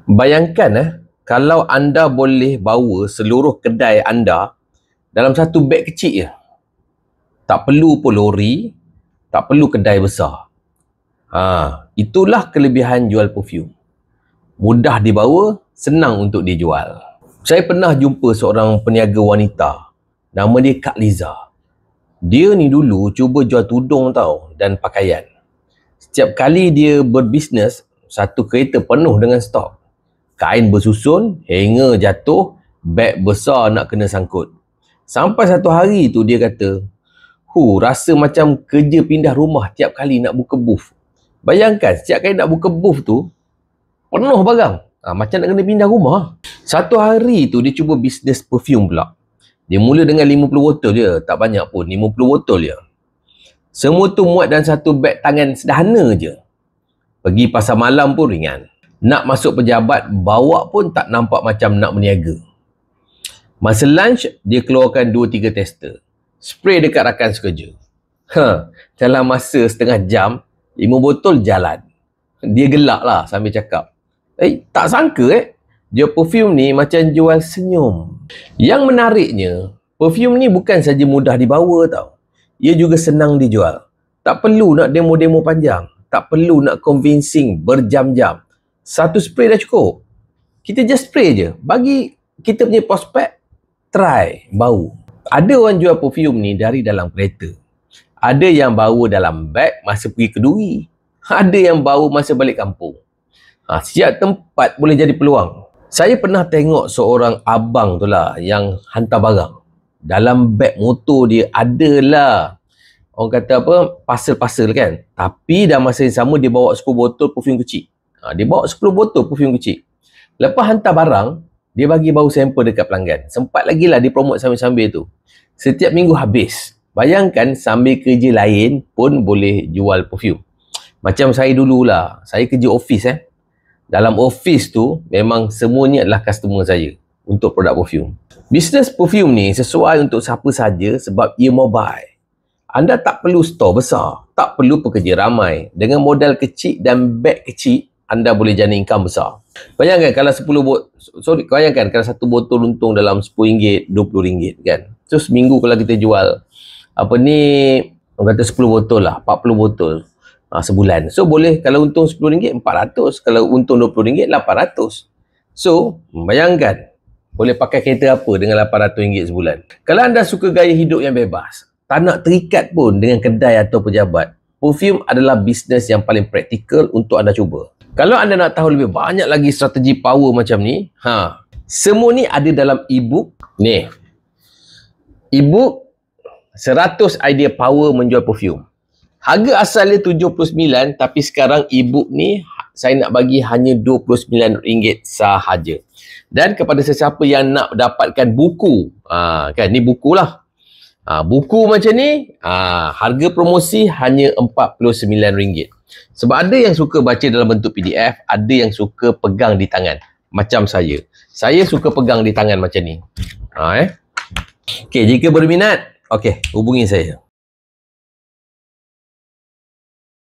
Bayangkan kalau anda boleh bawa seluruh kedai anda dalam satu beg kecil je. Tak perlu pun lori, tak perlu kedai besar. Itulah kelebihan jual perfume. Mudah dibawa, senang untuk dijual. Saya pernah jumpa seorang peniaga wanita. Nama dia Kak Liza. Dia ni dulu cuba jual tudung tau dan pakaian. Setiap kali dia berbisnes, satu kereta penuh dengan stok. Kain bersusun, hanger jatuh, beg besar nak kena sangkut. Sampai satu hari tu dia kata, rasa macam kerja pindah rumah tiap kali nak buka booth. Bayangkan, setiap kali nak buka booth tu, penuh barang. Macam nak kena pindah rumah. Satu hari tu dia cuba bisnes perfume pula. Dia mula dengan 50 botol je, tak banyak pun, 50 botol je. Semua tu muat dalam satu beg tangan sederhana je. Pergi pasar malam pun ringan. Nak masuk pejabat, bawa pun tak nampak macam nak berniaga. Masa lunch, dia keluarkan 2-3 tester. Spray dekat rakan sekerja. Dalam masa setengah jam, 5 botol jalan. Dia gelak lah sambil cakap. Tak sangka jual perfume ni macam jual senyum. Yang menariknya, perfume ni bukan saja mudah dibawa tau. Ia juga senang dijual. Tak perlu nak demo-demo panjang. Tak perlu nak convincing berjam-jam. Satu spray dah cukup. Kita just spray je. Bagi kita punya prospek, try, bau. Ada orang jual perfume ni dari dalam kereta. Ada yang bawa dalam beg masa pergi keduri. Ada yang bawa masa balik kampung. Setiap tempat boleh jadi peluang. Saya pernah tengok seorang abang tu lah yang hantar barang. Dalam beg motor dia adalah orang kata apa, parcel-parcel kan. Tapi dalam masa yang sama dia bawa 10 botol perfume kecil. Dia bawa 10 botol perfume kecil. Lepas hantar barang, dia bagi bau sampel dekat pelanggan. Sempat lagi lah dia promote sambil-sambil tu. Setiap minggu habis. Bayangkan sambil kerja lain pun boleh jual perfume. Macam saya dululah, saya kerja office Dalam office tu, memang semuanya adalah customer saya untuk produk perfume. Bisnes perfume ni sesuai untuk siapa saja sebab ia mobile. Anda tak perlu store besar, tak perlu pekerja ramai. Dengan modal kecil dan beg kecil, anda boleh jana income besar. Bayangkan kalau bayangkan kalau satu botol untung dalam RM10, RM20 kan. So seminggu kalau kita jual orang kata 10 botol lah, 40 botol. Sebulan. So boleh kalau untung RM10, RM400. Kalau untung RM20, RM800. So, bayangkan. Boleh pakai kereta apa dengan RM800 sebulan. Kalau anda suka gaya hidup yang bebas, tak nak terikat pun dengan kedai atau pejabat, perfume adalah bisnes yang paling praktikal untuk anda cuba. Kalau anda nak tahu lebih banyak lagi strategi power macam ni, semua ni ada dalam e-book. Ni. E-book 100 idea power menjual perfume. Harga asalnya RM79, tapi sekarang e-book ni saya nak bagi hanya RM29 sahaja. Dan kepada sesiapa yang nak dapatkan buku, kan ni buku lah. Buku macam ni, harga promosi hanya RM49. Sebab ada yang suka baca dalam bentuk PDF, ada yang suka pegang di tangan. Macam saya. Saya suka pegang di tangan macam ni. Okey, jika berminat, hubungi saya.